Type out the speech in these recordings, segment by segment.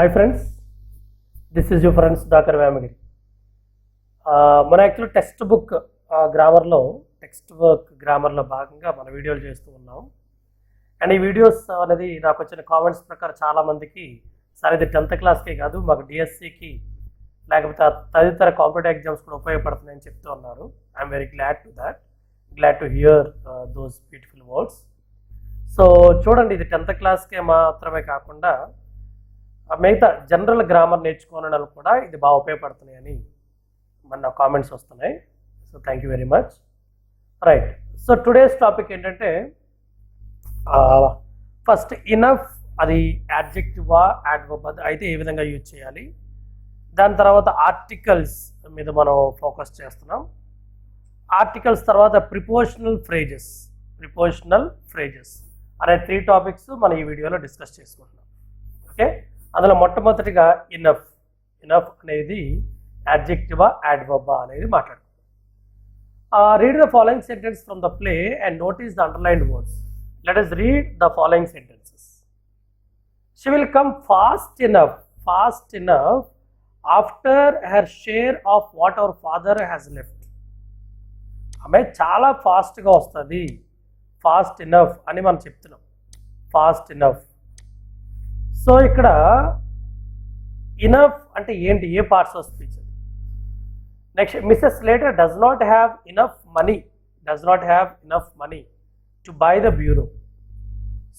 Hi friends, this is your friends doctor Vemagiri. మన actual text work గ్రామర్లో భాగంగా మన వీడియోలు చేస్తూ ఉన్నాం. అండ్ ఈ వీడియోస్ అనేది నాకు వచ్చిన కామెంట్స్ ప్రకారం చాలామందికి సార్ ఇది 10th క్లాస్కే కాదు, మాకు డిఎస్సికి లేకపోతే తదితర కాంపిటేటివ్ ఎగ్జామ్స్ కూడా ఉపయోగపడుతున్నాయని చెప్తూ ఉన్నారు. I'm very glad to hear those beautiful words. So చూడండి, ఇది 10th క్లాస్కే మాత్రమే కాకుండా మిగతా జనరల్ గ్రామర్ నేర్చుకోవడం కూడా ఇది బాగా ఉపయోగపడుతున్నాయని మన కామెంట్స్ వస్తున్నాయి. So thank you very much. Right, so today's topic ఏంటంటే ఫస్ట్ ఇనఫ్, అది యాడ్జెక్టివా యాడ్వర్బ్ అయితే ఏ విధంగా యూజ్ చేయాలి. దాని తర్వాత ఆర్టికల్స్ మీద మనం ఫోకస్ చేస్తున్నాం. ఆర్టికల్స్ తర్వాత ప్రిపోజిషనల్ ఫ్రేజెస్ అనే 3 టాపిక్స్ మనం ఈ వీడియోలో డిస్కస్ చేసుకుంటున్నాం. ఓకే, అందులో మొట్టమొదటిగా ఇనఫ్ అనేది యాడ్జెక్టివా యాడ్వర్బా అనేది మాట్లాడుకుందాం. Read the following sentence from the play and notice the underlined words. Let us read the following sentences. She will come fast enough after her share of what our father has left. ఆమె చాలా ఫాస్ట్గా వస్తుంది. Fast enough అని మనం చెప్తున్నాం. Fast enough. So ఇక్కడ enough అంటే ఏంటి, ఏ parts of speech. Next, missus Slater does not have enough money to buy the bureau.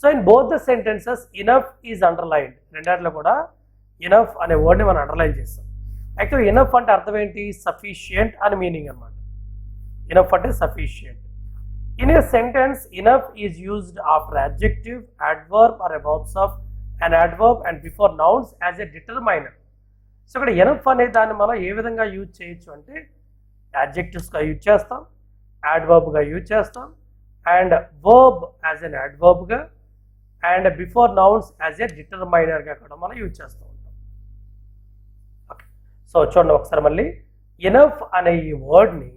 So in both the sentences enough is underlined. రెండాటిలో కూడా ఇనఫ్ అనే వర్డ్ని మనం అండర్లైన్ చేస్తాం. యాక్చువల్లీ ఇనఫ్ అంటే అర్థం ఏంటి, సఫిషియంట్ అని మీనింగ్ అనమాట. ఇనఫ్ అంటే sufficient. In a sentence enough is used after adjective, adverb are abouts of an adverb and before nouns as a determiner. So ఇక్కడ ఎనఫ్ అనే దాన్ని మనం ఏ విధంగా యూజ్ చేయొచ్చు అంటే యాడ్జెక్టివ్స్గా యూజ్ చేస్తాం, యాడ్వర్బ్గా యూజ్ చేస్తాం, అండ్ వర్బ్ యాజ్ ఎన్ యాడ్వర్బ్గా, and before nouns as a డిటర్మైనర్గా కూడా మనం యూజ్ చేస్తూ ఉంటాం. ఓకే, సో చూడండి ఒకసారి మళ్ళీ. ఎనఫ్ అనే ఈ వర్డ్ని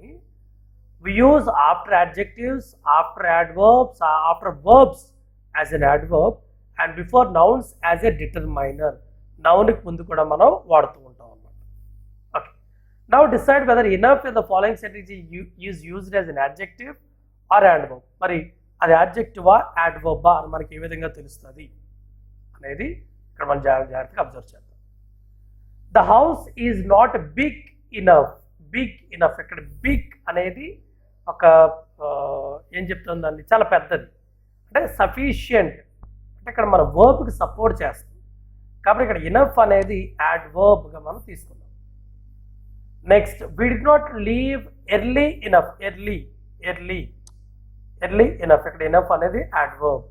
we use after adjectives, after adverbs, after verbs as N adverb and before nouns as a determiner. నౌన్కి ముందు కూడా మనం వాడుతూ ఉంటాం అన్నమాట. Okay, now decide whether enough in the following sentence is used as N adjective are adverb. మరి అది యాడ్జెక్టివా యాడ్వర్బా అని మనకి ఏ విధంగా తెలుస్తుంది అనేది ఇక్కడ మనం జాగ్రత్తగా అబ్జర్వ్ చేద్దాం. The house is not big enough. ఇక్కడ బిగ్ అనేది ఒక ఏం చెప్తుందండి, చాలా పెద్దది, అంటే సఫిషియంట్, ఇక్కడ మన వర్బ్కి సపోర్ట్ చేస్తుంది. కాబట్టి ఇక్కడ ఇనఫ్ అనేది యాడ్వర్బ్గా మనం తీసుకుందాం. Next, we did not leave early enough. Early enough, ఇక్కడ ఇనఫ్ అనేది adverb.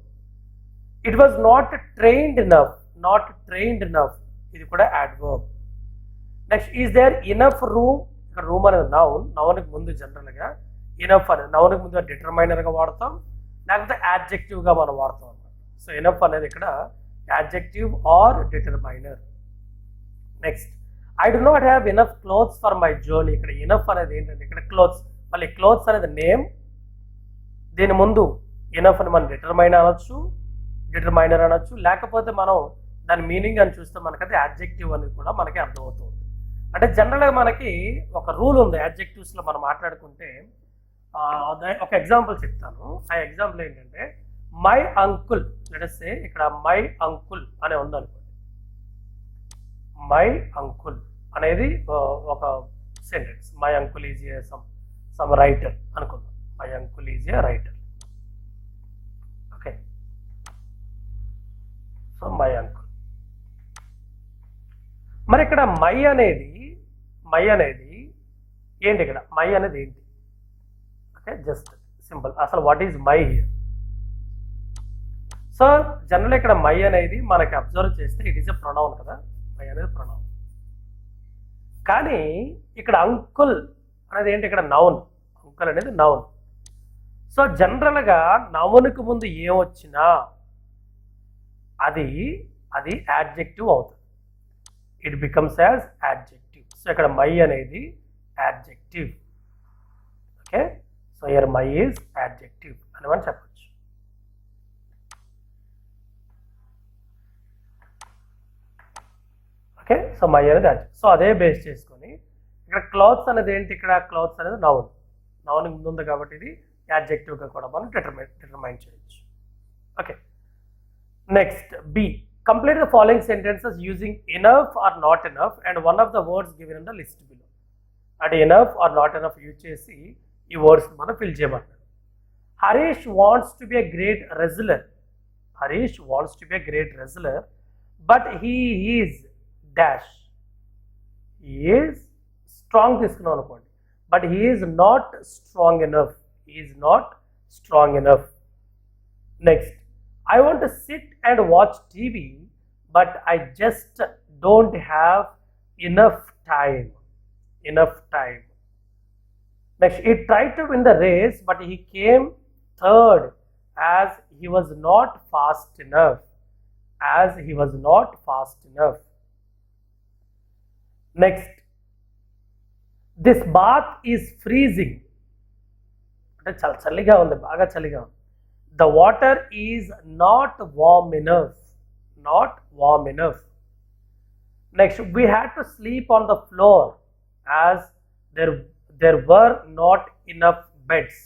It was not trained enough, ఇది కూడా adverb. Next, is there enough room. ఇక్కడ రూమ్ అనేది నౌన్కి ముందు జనరల్గా, ఇనఫ్ అనేది నౌన్కి ముందు డిటర్మైనర్గా వాడతాం, లేకపోతే యాడ్జెక్టివ్గా మనం వాడతాం. సో ఇనఫ్ అనేది ఇక్కడ adjective or determiner. Next, I do not have enough clothes for my journey. ఇక్కడ ఇనఫ్ అనేది ఏంటంటే ఇక్కడ క్లోత్స్, మళ్ళీ క్లోత్స్ అనేది నేమ్, దీని ముందు ఇనఫ్ అని మనం డిటర్మైనర్ అనొచ్చు, లేకపోతే మనం దాని మీనింగ్ అని చూస్తే మనకైతే యాడ్జెక్టివ్ అనేది కూడా మనకి అర్థమవుతుంది. అంటే జనరల్గా మనకి ఒక రూల్ ఉంది యాడ్జెక్టివ్స్లో మనం మాట్లాడుకుంటే. ఒక ఎగ్జాంపుల్ చెప్తాను. ఆ ఎగ్జాంపుల్ ఏంటంటే my uncle. Let us say ఇక్కడ మై అంకుల్ అనే ఉందనుకోండి. మై అంకుల్ అనేది ఒక sentence. My uncle is a some writer అనుకుందాం. My uncle is a writer. Okay, so my uncle. మరి ఇక్కడ మై అనేది ఏంటి, ఇక్కడ మై అనేది ఏంటి? Okay, just simple. అసలు what is my here? So general ఇక్కడ మై అనేది మనకి అబ్జర్వ్ చేస్తే ఇట్ ఈస్ ఎ ప్రొనౌన్ కదా. మై అనేది ప్రొనౌన్. కానీ ఇక్కడ అంకుల్ అనేది ఏంటి, ఇక్కడ నౌన్. అంకుల్ అనేది నౌన్. సో జనరల్గా నౌన్కి ముందు ఏమొచ్చినా అది యాడ్జెక్టివ్ అవుతుంది. It becomes as adjective. So ఇక్కడ మై అనేది adjective. Okay, so here my is adjective అని మనం చెప్పచ్చు. ఓకే, సో మై అనేది యాడ్జెక్టివ్. సో అదే బేస్ చేసుకొని ఇక్కడ క్లాత్స్ అనేది ఏంటి, ఇక్కడ క్లాత్స్ అనేది నౌన్, నౌన్ ముందు ఉంది కాబట్టి ఇది యాడ్జెక్టివ్గా కూడా మనం డిటర్మైన్ చేయొచ్చు. Okay, next B, complete the following sentences using enough or not enough and one of the words given in the list below. అంటే enough or not enough use చేసి ఈ వర్డ్స్ మనం ఫిల్ చేయమంటారు. Harish wants to be a great wrestler. Harish wants to be a great wrestler but he is dash. He is strong తీసుకున్నాం అనుకోండి, but he is not strong enough. He is not strong enough. Next, I want to sit and watch TV, but I just don't have enough time. Enough time. Next, he tried to win the race, but he came third as he was not fast enough. As he was not fast enough. Next, this bath is freezing. అంటే చాలా చలిగా ఉంది, బాగా చలిగా ఉంది. The water is not warm enough. Not warm enough. Next, we had to sleep on the floor as there were not enough beds.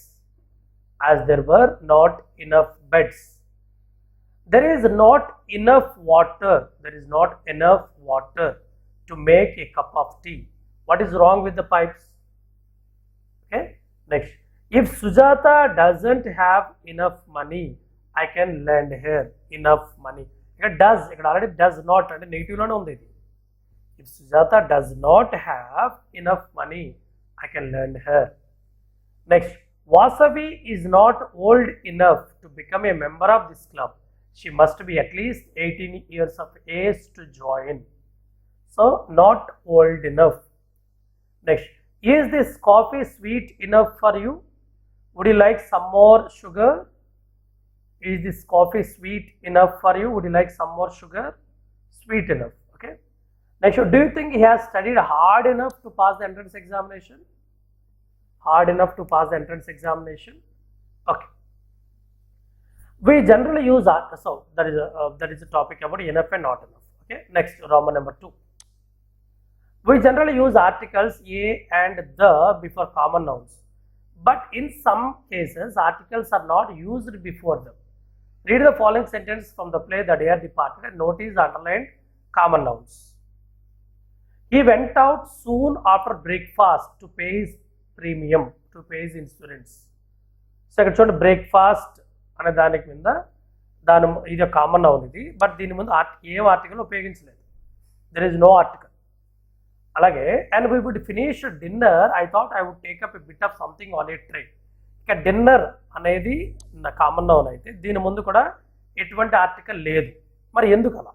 As there were not enough beds. There is not enough water. There is not enough water to make a cup of tea. What is wrong with the pipes? Okay. Next, if Sujata doesn't have enough money, I can lend her enough money. ఇక్కడ does, ఇక్కడ already does not అంటే నెగిటివ్లోనే ఉంది ఇది. If Sujata does not have enough money, I can lend her. Next, Vasavi is not old enough to become a member of this club. She must be at least 18 years of age to join. So, not old enough. Next, is this coffee sweet enough for you? Would you like some more sugar? Is this coffee sweet enough for you? Would you like some more sugar? Sweet enough. Okay. Next, do you think he has studied hard enough to pass the entrance examination? Hard enough to pass the entrance examination? Okay. We generally use so that is a topic about enough and not enough. Okay. Next, Roman number 2. We generally use articles a and the before common nouns. But in some cases, articles are not used before them. Read the following sentence from the play The Dear Departed and notice the underlined common nouns. He went out soon after breakfast to pay his premium, to pay his insurance. So, ఇక్కడ చూడండి breakfast అనే దానికి మీద ఇది common noun ఇది, but దీని ముందు ఏం ఆర్టికల్ ఉపయోగించలేదు. There is no article. అలాగే and we would finish dinner, I thought I would take up a bit of something on a tray. ఇక డిన్నర్ అనేది కామన్ నౌన్ అయితే దీని ముందు కూడా ఎటువంటి ఆర్టికల్ లేదు. మరి ఎందుకు అలా,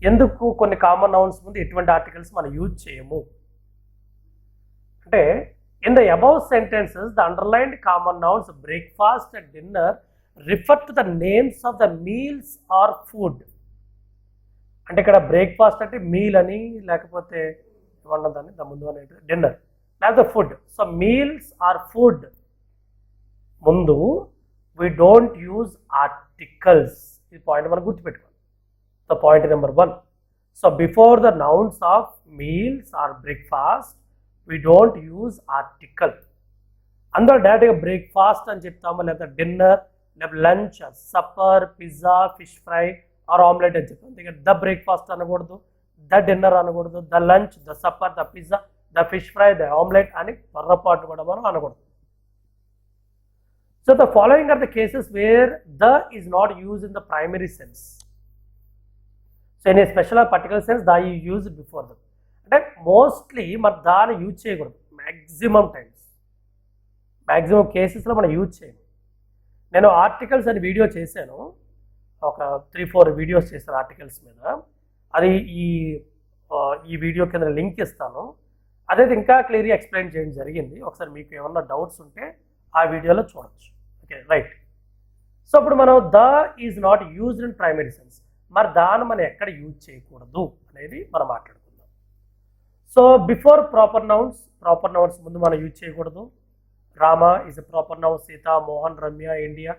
ఎందుకు కొన్ని కామన్ నౌన్స్ ముందు ఎటువంటి ఆర్టికల్స్ మనం యూజ్ చేయము అంటే, in the above sentences the underlined common nouns breakfast and dinner refer to the names of the meals or food. అంటే ఇక్కడ బ్రేక్ఫాస్ట్ అంటే మీల్ అని, లేకపోతే ఏమన్నదాన్ని దాని ముందు అనేది డిన్నర్ లేకపోతే food. So meals or food ముందు వీ డోంట్ యూజ్ ఆర్టికల్స్. ఈ పాయింట్ మనం గుర్తుపెట్టుకోవాలి. So point number 1. So before the nouns of meals or breakfast we don't use article. అందరూ డైరెక్ట్గా బ్రేక్ఫాస్ట్ అని చెప్తాము, లేకపోతే డిన్నర్, లేకపోతే lunch, supper, pizza, fish fry or omelette అని చెప్తాం. ఇక్కడ ద బ్రేక్ఫాస్ట్ అనకూడదు, ద డిన్నర్ అనకూడదు, the lunch, the supper, the pizza, the fish fry, the omelette అని పొరపాటు కూడా మనం అనకూడదు. So the following are the cases where the is not use in the primary sense. So in a special or particular sense the you use before them. అంటే mostly మన దాన్ని use చేయకూడదు. Maximum times, maximum కేసెస్లో మనం use చేయము. నేను articles అని video చేశాను, ఒక 3-4 వీడియోస్ చేశాను ఆర్టికల్స్ మీద. అది ఈ వీడియో కింద లింక్ ఇస్తాను. అదే ఇంకా క్లియర్గా ఎక్స్ప్లెయిన్ చేయడం జరిగింది. ఒకసారి మీకు ఏమన్నా డౌట్స్ ఉంటే ఆ వీడియోలో చూడొచ్చు. Okay, right. సో ఇప్పుడు మనం the is not used in primary sense. మరి దాన్ని మనం ఎక్కడ యూజ్ చేయకూడదు అనేది మనం మాట్లాడుకుందాం. సో బిఫోర్ ప్రాపర్ నౌన్స్ ముందు మనం యూజ్ చేయకూడదు. Rama is a proper noun, Sita, Mohan, Ramya, India,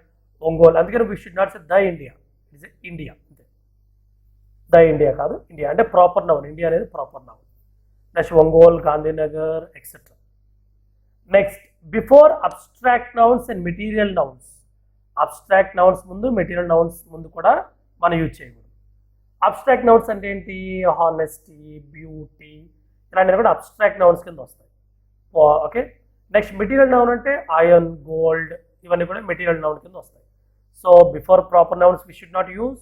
Ongole. అందుకని we should not say the India, it is India. అంతే. ద ఇండియా కాదు, ఇండియా అంటే ప్రాపర్ నౌన్, ఇండియా అనేది proper noun. Next Ongole, Gandhinagar etcetera. Next before abstract nouns and material nouns. Abstract nouns ముందు, material nouns ముందు కూడా మనం use చేయకూడదు. Abstract nouns అంటే ఏంటి? హానెస్టీ, బ్యూటీ, ఇలాంటివి కూడా అబ్స్ట్రాక్ట్ నౌన్స్ కింద వస్తాయి. ఓకే. నెక్స్ట్ మెటీరియల్ నౌన్ అంటే ఐరన్, గోల్డ్, ఇవన్నీ కూడా మెటీరియల్ నౌన్ కింద వస్తాయి. So before proper nouns we should not use,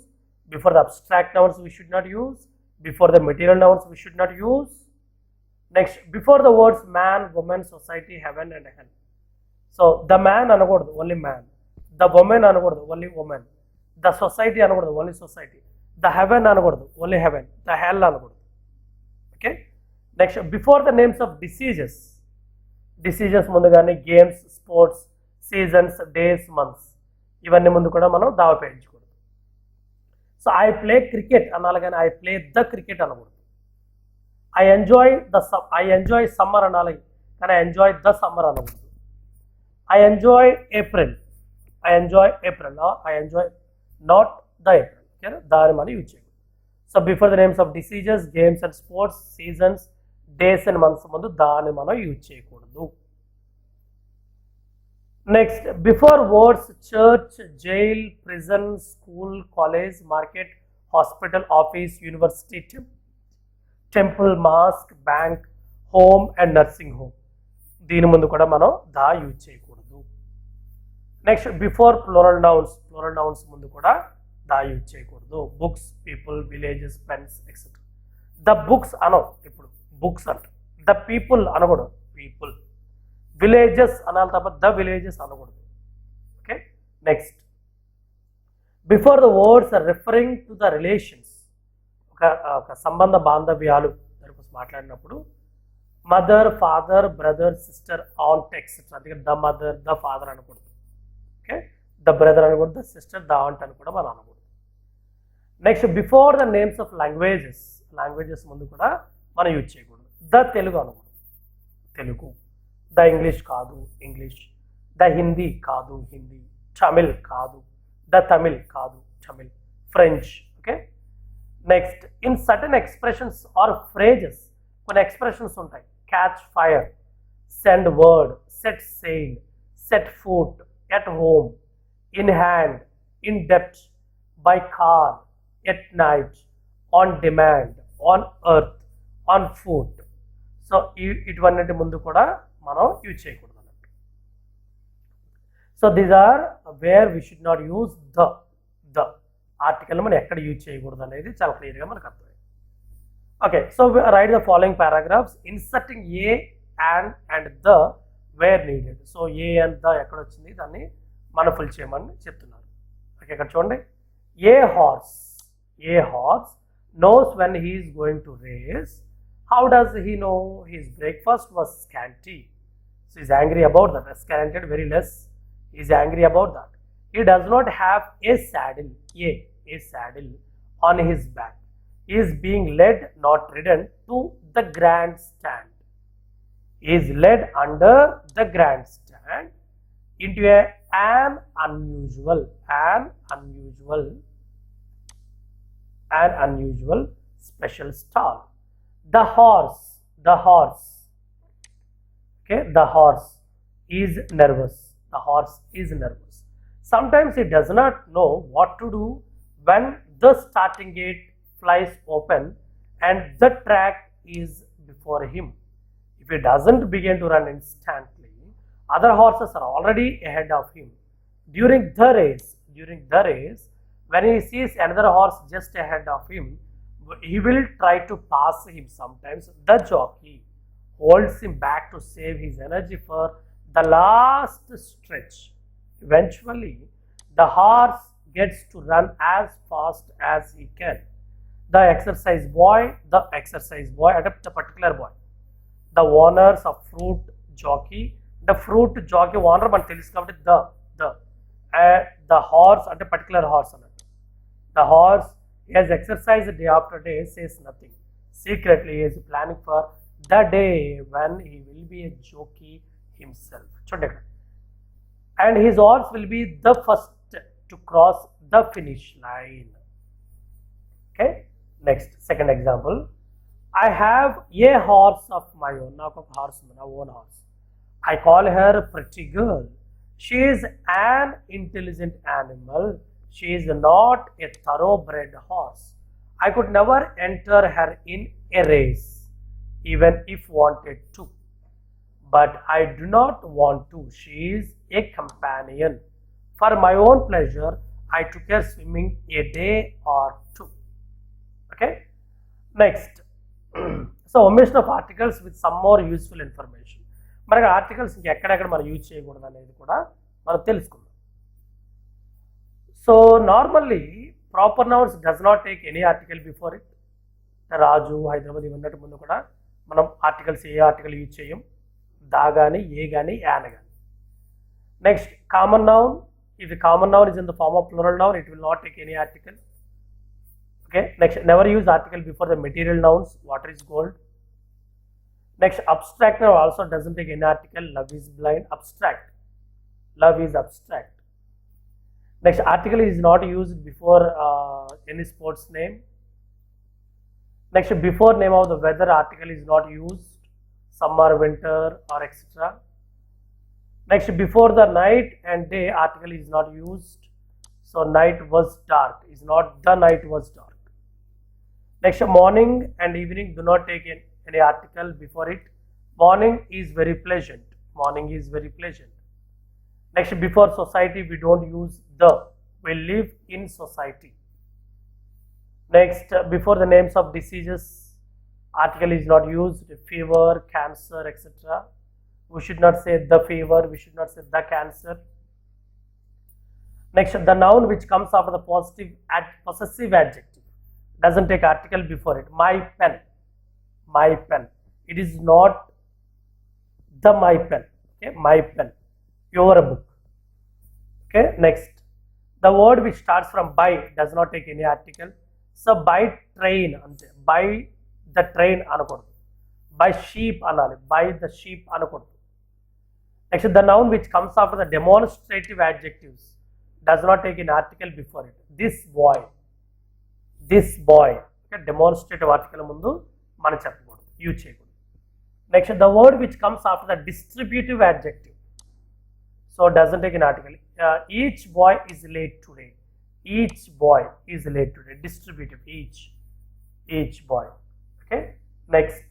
before the abstract nouns we should not use, before the material nouns we should not use. Next before the words man, women, society, heaven and hell. So the man అనకూడదు, only man. The women అనకూడదు, only women. The society అనకూడదు, only society. The heaven అనకూడదు, only heaven. The hell అనకూడదు. Okay. Next before the names of diseases. Diseases ముందు కానీ games, sports, seasons, days, months, ఇవన్నీ ముందు కూడా మనం దావ పేయించకూడదు. సో ఐ ప్లే క్రికెట్ అనాలి కానీ ఐ ప్లే ద క్రికెట్ అనకూడదు. ఐ ఎంజాయ్ సమ్మర్ అనాలి కానీ ఐ ఎంజాయ్ ద సమ్మర్ అనకూడదు. I enjoy April, I enjoy April, I enjoy not the April. ఓకేనా, దాన్ని మనం యూజ్ చేయకూడదు. So before the names of diseases, games and sports, seasons, days and months ముందు దాన్ని మనం యూజ్ చేయకూడదు. Next before words church, jail, prison, school, college, market, hospital, office, university, temple, mask, bank, home and nursing home, దీని ముందు కూడా మనం దా use చేయకూడదు. Next before plural nouns ముందు కూడా దా యూజ్ చేయకూడదు. Books, people, villages, pens etcetera. The books అనం, ఇప్పుడు బుక్స్ అంట. ద పీపుల్ అనకూడదు, పీపుల్. విలేజెస్ అనాలి తప్ప ద విలేజెస్ అనకూడదు. Okay. Next before the words referring to the relations, ఒక సంబంధ బాంధవ్యాలు దాని కోసం మాట్లాడినప్పుడు mother, father, brother, sister, aunt etcetera, అందుకే ద మదర్, ద ఫాదర్ అనకూడదు. ఓకే. ద బ్రదర్ అనకూడదు, ద సిస్టర్, ద ఆంట్ అని కూడా మనం అనకూడదు. Next before the names of languages ముందు కూడా మనం యూజ్ చేయకూడదు. ద తెలుగు అనకూడదు, తెలుగు. ద ఇంగ్లీష్ కాదు, ఇంగ్లీష్. ద హిందీ కాదు, హిందీ. తమిళ్ కాదు, ద తమిళ్ కాదు, Tamil. French. Okay. Next in certain expressions or phrases, కొన్ని ఎక్స్ప్రెషన్స్ ఉంటాయి. Catch fire, send word, set sail, set foot, at home, in hand, in depth, by car, at night, on demand, on earth, on foot. So ఇటువన్నిటి ముందు కూడా మనం use చేయకూడదు అన్నట్టు. So these are where we should not use the article మనం ఎక్కడ use చేయకూడదు అనేది చాలా క్లియర్గా మనకు అర్థమైంది. Okay. So write the following paragraphs inserting a and the where needed. So A and the ఎక్కడ వచ్చింది దాన్ని మనం ఫుల్ చేయమని చెప్తున్నారు. ఓకే. ఇక్కడ చూడండి. ఏ horse knows when he is going to race. How does he know? His breakfast was scanty. So he is angry about that. Scanted, very less. He is angry about that. He does not have a saddle, a saddle on his back. He is being led, not ridden, to the grandstand. He is led under the grandstand into an unusual special stall. The horse, okay, the horse is nervous. Sometimes he does not know what to do when the starting gate flies open and the track is before him. If he doesn't begin to run instantly, other horses are already ahead of him. During the race, when he sees another horse just ahead of him, he will try to pass him. Sometimes the jockey holds him back to save his energy for the last stretch. Eventually, the horse gets to run as fast as he can. The exercise boy, at a particular boy, the owners of fruit jockey, the fruit jockey owner man telusu kabatti the horse at a particular horse another. The horse he has exercised day after day says nothing. Secretly he is planning for the day when he will be a jockey himself. And his horse will be the first to cross the finish line. Okay. Next second example, I have a horse of my own. నాకు ఒక horse ఉంది, నా own horse. I call her pretty girl. She is an intelligent animal. She is not a thoroughbred horse. I could never enter her in a race, even if wanted to. But I do not want to. She is a companion. For my own pleasure, I took her swimming a day or two. Okay? Next. So, omission of articles with some more useful information. మనకి articles ఎక్కడెక్కడ మనం use చేయకూడదు అనేది కూడా మనం తెలుసుకుందాం. So normally proper nouns does not take any article before it. Raju, Hyderabad ఇవన్నట్టు ముందు కూడా మనం ఆర్టికల్స్ ఏ ఆర్టికల్ యూజ్ చేయం. దా కానీ, ఏ కానీ, యాన్ కానీ. Next common noun. If the common noun is in the form of plural noun, it will not take any article. Okay. Next, never use article before the material nouns. Water is gold. Next, abstract noun also doesn't take any article. Love is blind. Abstract. Love is abstract. Next, article is not used before any sports name. Next, before name of the weather, article is not used. Summer, winter, or etc. Next, before the night and day, article is not used. So, night was dark is not the night was dark. Next, morning and evening do not take any article before it. Morning is very pleasant. Morning is very pleasant. Next, before society, we don't use the. We live in society. Next, before the names of diseases, article is not used. Fever, cancer, etc. We should not say the fever, we should not say the cancer. Next, the noun which comes after the possessive adjective doesn't take article before it. My pen. My pen. It is not the my pen. Okay, my pen. Your book. Okay, next. The word which starts from by does not take any article. So, by train. By the train anakodu. By sheep anali. By the sheep anakodu. Next, the noun which comes after the demonstrative adjectives does not take an article before it. This boy. This boy. Okay, demonstrative article mundu మనం చెప్పకూడదు, use చేయకూడదు. Next, the word which comes after the distributive adjective, so doesn't take an article. Each boy is late today. Each boy is late today. Distributive. Each boy. Okay. Next,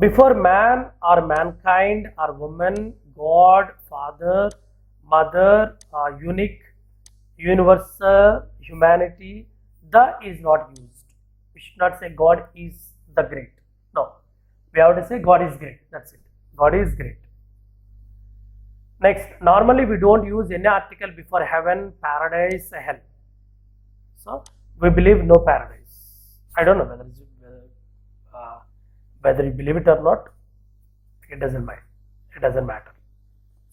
before man or mankind or woman, God, Father, Mother, unique, universal, humanity, the is not used. We should not say God is the great. No, we have to say God is great. That's it. God is great. Next, normally we don't use any article before heaven, paradise, hell. So we believe no paradise. I don't know whether you believe it or not. It doesn't matter. It doesn't matter.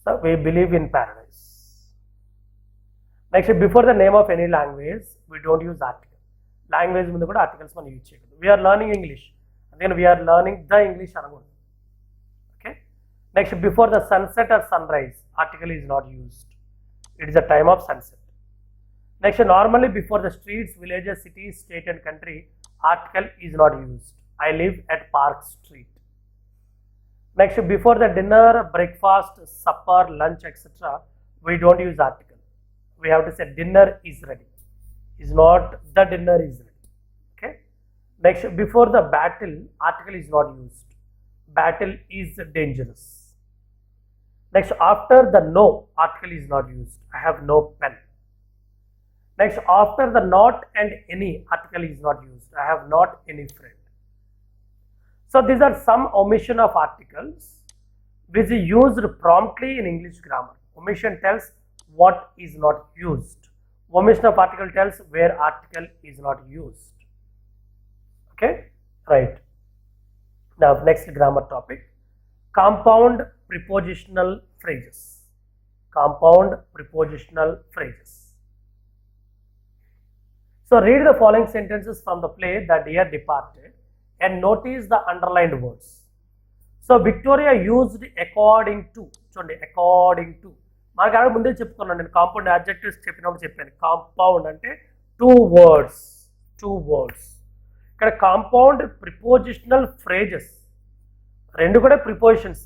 So we believe in paradise. Next, before the name of any language, we don't use article. Language mundu kuda articles man use cheyadu. We are learning English, and then we are learning the English anagodu. Okay. Next, before the sunset or sunrise, article is not used. It is the time of sunset. Next, normally before the streets, villages, cities, state and country, article is not used. I live at Park Street. Next, before the dinner, breakfast, supper, lunch, etc., we don't use article. We have to say dinner is ready. Is not the dinner is ready. Okay. Next, before the battle, article is not used. Battle is dangerous. Next, after the no, article is not used. I have no pen. Next, after the not and any, article is not used. I have not any friend. So these are some omission of articles which is used promptly in English grammar. Omission tells what is not used. Omission of article tells where article is not used. Okay, right. Now next grammar topic, compound prepositional phrases. Compound prepositional phrases. So read the following sentences from the play The Dear Departed and notice the underlined words. So Victoria used according to. చూడండి, according to. మనకు ఆడ ముందే చెప్పుకున్నాను నేను, compound adjectives చెప్పినప్పుడు చెప్పాను. Compound అంటే 2 words. 2 words. ఇక్కడ కాంపౌండ్ ప్రిపోజిషనల్ ఫ్రేజెస్ రెండు కూడా ప్రిపోజిషన్స్.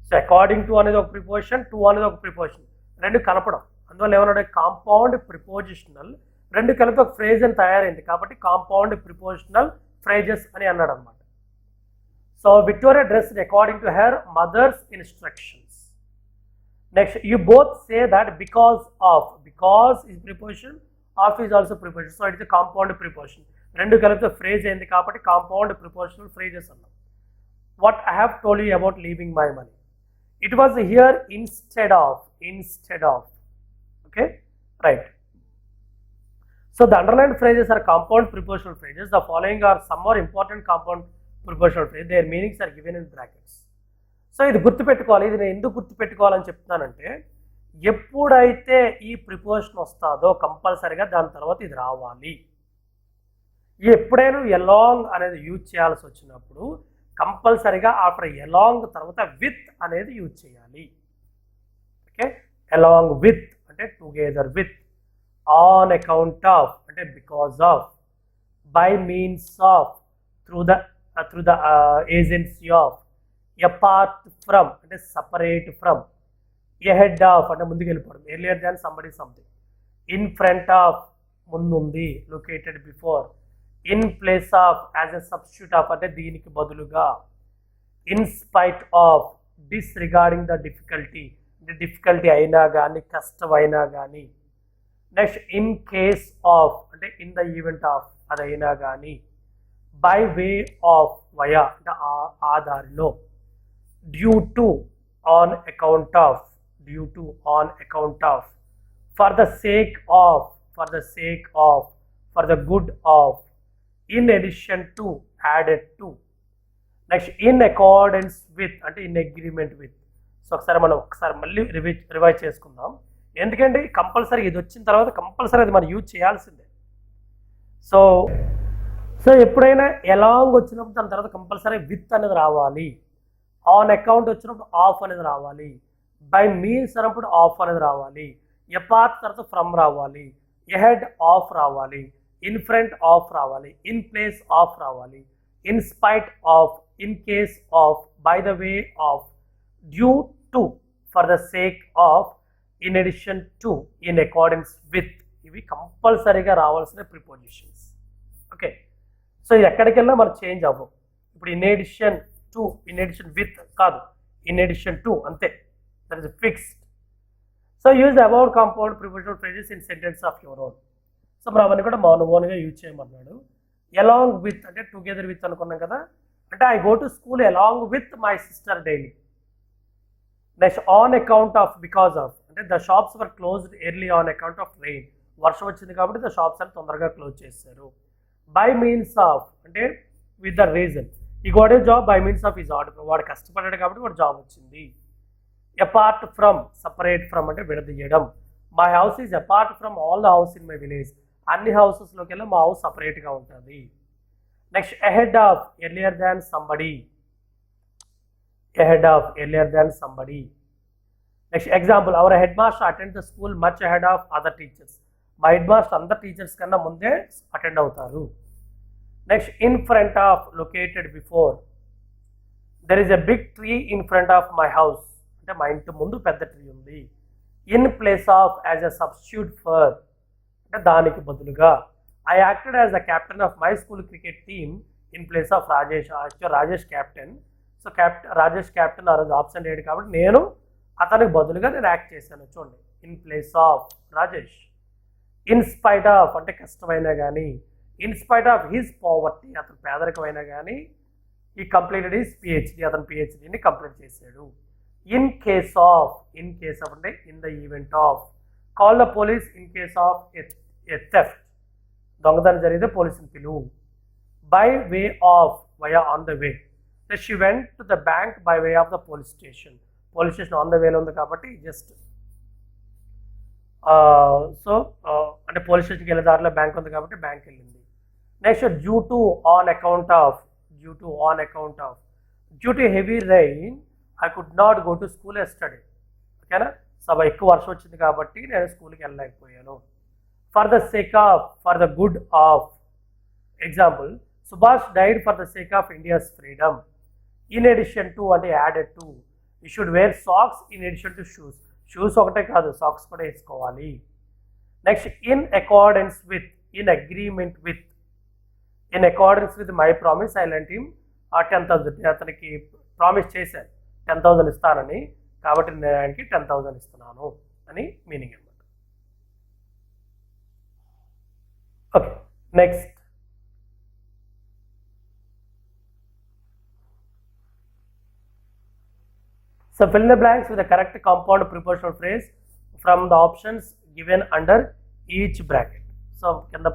సో అకార్డింగ్ టు అనేది ఒక ప్రిపోజిషన్, టు అనేది ఒక ప్రిపోజిషన్, రెండు కలపడం. అందువల్ల ఏమన్నాడు, కాంపౌండ్ ప్రిపోజిషనల్ రెండు కలిపి ఒక ఫ్రేజ్ అని తయారైంది కాబట్టి కాంపౌండ్ ప్రిపోజిషనల్ ఫ్రేజెస్ అని అన్నాడు అనమాట. So Victoria dressed according to her mother's instructions. Next, you both say that because of. Because is preposition, of is also preposition. So it's compound preposition, రెండు కలిపితే ఫ్రేజ్ అయింది కాబట్టి కాంపౌండ్ ప్రిపోజిషనల్ ఫ్రేజెస్ అన్నాం. What I have told you about leaving my money, it was here instead of. Okay, right. So the underlined phrases are compound prepositional phrases. The following are some more important compound prepositional phrases. Their meanings are given in brackets. So ఇది గుర్తుపెట్టుకోవాలి. ఇది నేను ఎందుకు గుర్తుపెట్టుకోవాలని చెప్తున్నానంటే, ఎప్పుడైతే ఈ preposition వస్తుందో కంపల్సరీగా దాని తర్వాత ఇది రావాలి. ఎప్పుడైనా ఎలాంగ్ అనేది యూజ్ చేయాల్సి వచ్చినప్పుడు కంపల్సరీగా ఆఫ్టర్ ఎలాంగ్ తర్వాత విత్ అనేది యూజ్ చేయాలి. ఓకే, అలాంగ్ విత్ అంటే together with, on account of అంటే because of, by means of, through the agency of, apart from అంటే సపరేట్ ఫ్రమ్, ఎహెడ్ ఆఫ్ అంటే ముందుకు వెళ్ళిపోవడం, earlier than somebody something, in front of ముందుంది, located before, in place of as a substitute of అంటే దీనికి బదులుగా, in spite of, disregarding the difficulty అంటే difficulty అయినా కానీ కష్టమైనా కానీ. నెక్స్ట్, ఇన్ కేస్ ఆఫ్ అంటే ఇన్ ద ఈవెంట్ ఆఫ్ అదైనా కానీ, బై వే ఆఫ్ వయా అంటే ఆ దారిలో, due to on account of, due to on account of, for the sake of, for the sake of, for the good of, in addition to added to. Next, in accordance with అంటే in agreement with. So ఒకసారి మనం మళ్ళీ revise చేసుకుందాం. ఎందుకంటే compulsory ఇది వచ్చిన తర్వాత compulsory అది మనం యూజ్ చేయాల్సిందే. సో ఎప్పుడైనా ఎలాంగ్ వచ్చినప్పుడు దాని తర్వాత కంపల్సరీ విత్ అనేది రావాలి, ఆన్ అకౌంట్ వచ్చినప్పుడు ఆఫ్ అనేది రావాలి, బై మీన్స్ అన్నప్పుడు ఆఫ్ అనేది రావాలి, అపార్ట్ తర్వాత ఫ్రమ్ రావాలి, ఎహెడ్ ఆఫ్ రావాలి, ఇన్ ఫ్రంట్ ఆఫ్ రావాలి, ఇన్ ప్లేస్ ఆఫ్ రావాలి, in spite of, in case of, by the way of, due to, for the sake of, in addition to, in accordance with. ఇవి కంపల్సరీగా రావాల్సిన prepositions. Okay, so ఇది ఎక్కడికెళ్ళా మనం change అవ్వం. ఇప్పుడు in addition to, in addition with కాదు, in addition to అంతే, that is fixed. So use about compound prepositional phrases in sentence of your own. So మనం అవన్నీ కూడా మన ఓన్గా యూజ్ చేయమన్నాడు. అలాంగ్ విత్ అంటే టుగెదర్ విత్ అనుకున్నాం కదా, అంటే I go to school along with my sister daily. Next, on account of, because of అంటే the shops were closed early on account of rain. వర్షం వచ్చింది కాబట్టి ద షాప్స్ అని తొందరగా క్లోజ్ చేశారు. బై మీన్స్ ఆఫ్ అంటే విత్ ద రీజన్, ఈ goat A job by means of is order. వాడు కష్టపడ్డాడు కాబట్టి వాడు జాబ్ వచ్చింది. అపార్ట్ ఫ్రమ్, సపరేట్ ఫ్రమ్ అంటే విడదీయడం. My house is apart from all the house in my village. అన్ని హౌసెస్లోకి వెళ్ళి మా హౌస్ సపరేట్గా ఉంటుంది. Next, ahead of, earlier than somebody, ahead of, earlier than somebody. Next example, our headmaster attends the school much ahead of other teachers. My headmaster other teachers కన్నా ముందే attend అవుతారు. Next, in front of, located before. There is a big tree in front of my house. అంటే మా ఇంటి ముందు పెద్ద tree ఉంది. In place of, as a substitute for అంటే దానికి బదులుగా. I acted as the captain of my school cricket team in place of Rajesh. Actually Rajesh captain. So Rajesh captain ఆ రోజు ఆబ్సెంట్ అయ్యాడు కాబట్టి నేను అతనికి బదులుగా నేను యాక్ట్ చేశాను. చూడండి, in place of Rajesh. In spite of అంటే కష్టమైనా కానీ, in spite of his poverty అతను పేదరికమైనా కానీ, ఈ కంప్లీటెడ్ హిస్ పిహెచ్డి అతను పిహెచ్డిని కంప్లీట్ చేశాడు. In case of, in case of అంటే in the event of. Call the police in case of a theft, దొంగతనం జరిగితే పోలీసుని పిలువు. By way of, via on the way. She went to the bank by way of the police station. Police station on the way లో ఉంది కాబట్టి just అంటే police స్టేషన్కి వెళ్ళే దారిలో బ్యాంక్ ఉంది కాబట్టి బ్యాంక్ వెళ్ళింది. Next, due to, on account of, due to, on account of. Due to heavy rain I could not go to school yesterday. ఓకేనా, ఎక్కువ వర్షం వచ్చింది కాబట్టి నేను స్కూల్కి వెళ్ళలేకపోయాను. For the sake of, for the good of. Example, Subhash died for the sake of India's freedom. In addition to అంటే added to. You should wear socks in addition to shoes. Shoes ఒకటే కాదు, సాక్స్ కూడా వేసుకోవాలి. Next, in accordance with, in agreement with. In accordance with my promise I lent him 10,000. అతనికి promise చేశాను 10,000 ఇస్తానని, కాబట్టి నేను ఆయనకి 10,000 ఇస్తున్నాను అని మీనింగ్ అనమాట. Okay, next. So fill in the blanks with the correct compound prepositional phrase from the options given under each bracket. So కింద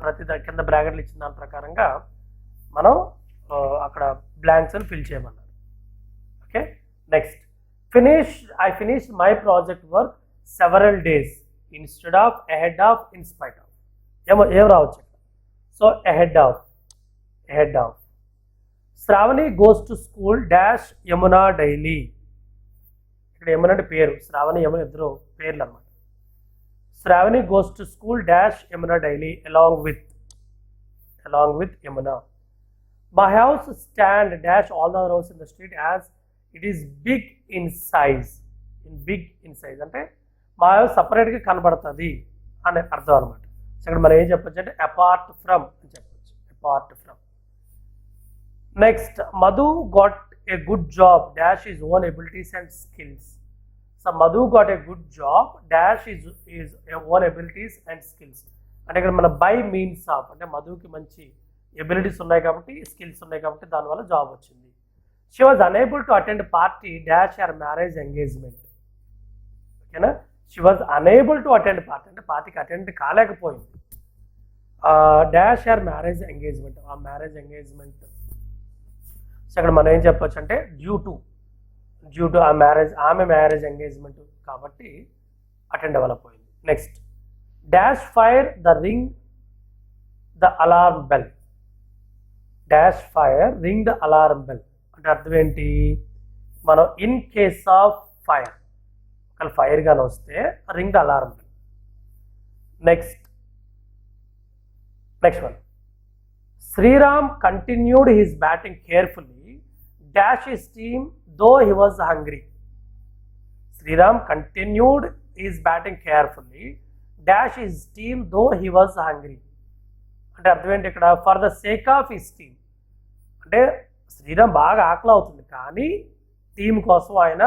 బ్రాకెట్లు ఇచ్చిన దాని ప్రకారంగా మనం అక్కడ బ్లాంక్స్ అని ఫిల్ చేయమన్నారు. Okay, next. I finished my project work several days instead of, ahead of, in spite of. ఏం రావచ్చు? So ahead of. Shravani goes to school dash Yamuna daily. ఇక్కడ యమున అంటే పేరు, శ్రావణి యమున ఇద్దరు పేర్లు అనమాట. Shravani goes to school dash Yamuna daily along with యమున. My house stand dash all the rows in the street as it is big in size. అంటే మా house సపరేట్గా కనబడుతుంది అనే అర్థం అనమాట. సో ఇక్కడ మనం ఏం చెప్పొచ్చు అంటే అపార్ట్ ఫ్రమ్ అని చెప్పొచ్చు, apart from. Next, Madhu got a good job dash his own abilities and skills. So Madhu got a good job dash his own abilities and skills. అంటే ఇక్కడ మన బై మీన్స్ ఆఫ్ అంటే మధుకి మంచి ఎబిలిటీస్ ఉన్నాయి కాబట్టి, స్కిల్స్ ఉన్నాయి కాబట్టి దానివల్ల జాబ్ వచ్చింది. She was unable to attend party dash her marriage engagement. ఓకేనా, she was unable to attend party అంటే పార్టీకి అటెండ్ కాలేకపోయింది. డాష్ హర్ మ్యారేజ్ ఎంగేజ్మెంట్, ఆ మ్యారేజ్ ఎంగేజ్మెంట్. సో అక్కడ మనం ఏం చెప్పొచ్చు అంటే డ్యూ టు ఆమె మ్యారేజ్ ఎంగేజ్మెంట్ కాబట్టి అటెండ్ అవ్వలేకపోయింది. Next, dash fire the ring the alarm bell. Dash fire ring the alarm bell అంటే అర్థం ఏంటి? మనం ఇన్ కేస్ ఆఫ్ ఫైర్, ఒకవేళ ఫైర్ గాని వస్తే ring the alarm bell. Next one, Shriram continued his batting carefully dash his team though he was hungry. Sriram continued his batting carefully dash his team though he was hungry. అంటే అర్థం ఏంటి ఇక్కడ? For the sake of his team అంటే శ్రీరామ్ బాగా ఆకలి అవుతుంది కానీ team కోసం ఆయన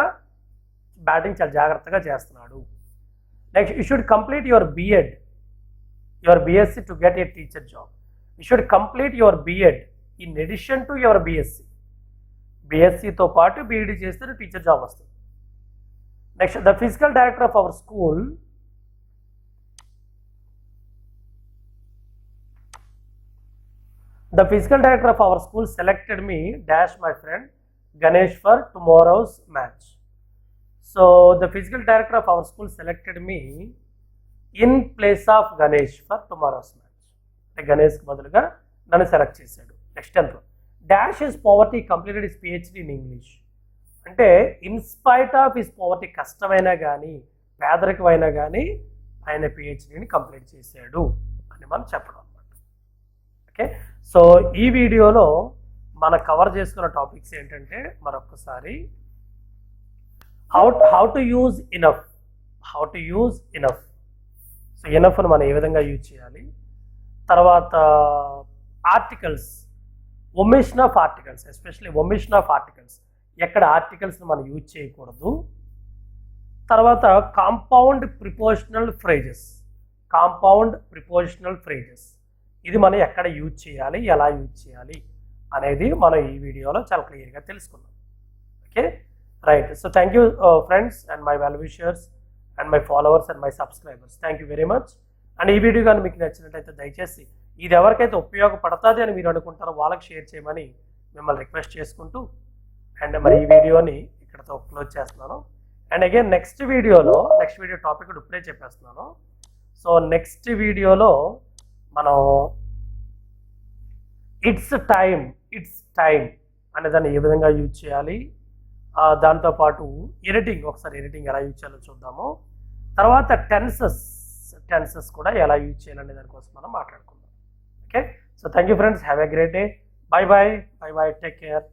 బ్యాటింగ్ చాలా జాగ్రత్తగా చేస్తున్నాడు. Next, you should complete your BSc to get a teacher job. You should complete your B.Ed in addition to your BSc. BScతో పాటు BEd చేస్తే టీచర్ జాబ్ వస్తుంది. Next, the physical director of our school selected me dash my friend Ganesh for tomorrow's match. So the physical director of our school selected me in place of Ganesh for tomorrow's match అంటే గణేష్కి బదులుగా నన్ను select చేశాడు. Next ఎంత, dash his poverty completed his PhD in English అంటే in spite of his poverty, కష్టమైనా కానీ పేదరికమైనా కానీ ఆయన PhDని కంప్లీట్ చేశాడు అని మనం చెప్పడం అనమాట. ఓకే, సో ఈ వీడియోలో మనం కవర్ చేసుకున్న టాపిక్స్ ఏంటంటే మరొకసారి how to use enough. So ఇనఫ్ను మనం ఏ విధంగా యూజ్ చేయాలి, తర్వాత articles, omission of articles, especially omission of articles, ఎక్కడ ఆర్టికల్స్ని మనం యూజ్ చేయకూడదు. తర్వాత కాంపౌండ్ ప్రిపోజిషనల్ ఫ్రేజెస్, ఇది మనం ఎక్కడ యూజ్ చేయాలి, ఎలా యూజ్ చేయాలి అనేది మనం ఈ వీడియోలో చాలా క్లియర్గా తెలుసుకున్నాం. Okay, right. So thank you friends and my well wishers and my followers and my subscribers, thank you very much. And ఈ వీడియో కానీ మీకు నచ్చినట్లయితే దయచేసి ఇది ఎవరికైతే ఉపయోగపడుతుంది అని మీరు అనుకుంటారో వాళ్ళకి షేర్ చేయమని మిమ్మల్ని రిక్వెస్ట్ చేసుకుంటూ, అండ్ మరి ఈ వీడియోని ఇక్కడతో క్లోజ్ చేస్తున్నాను. And again next video topic ఇప్పుడే చెప్పేస్తున్నాను. సో నెక్స్ట్ వీడియోలో మనం ఇట్స్ టైం అనే దాన్ని ఏ విధంగా యూజ్ చేయాలి, దాంతోపాటు ఎడిటింగ్ ఎలా యూజ్ చేయాలో చూద్దాము. తర్వాత టెన్సెస్ కూడా ఎలా యూజ్ చేయాలనే దానికోసం మనం మాట్లాడుకుందాం. Okay, so thank you friends, have a great day. Bye bye, take care.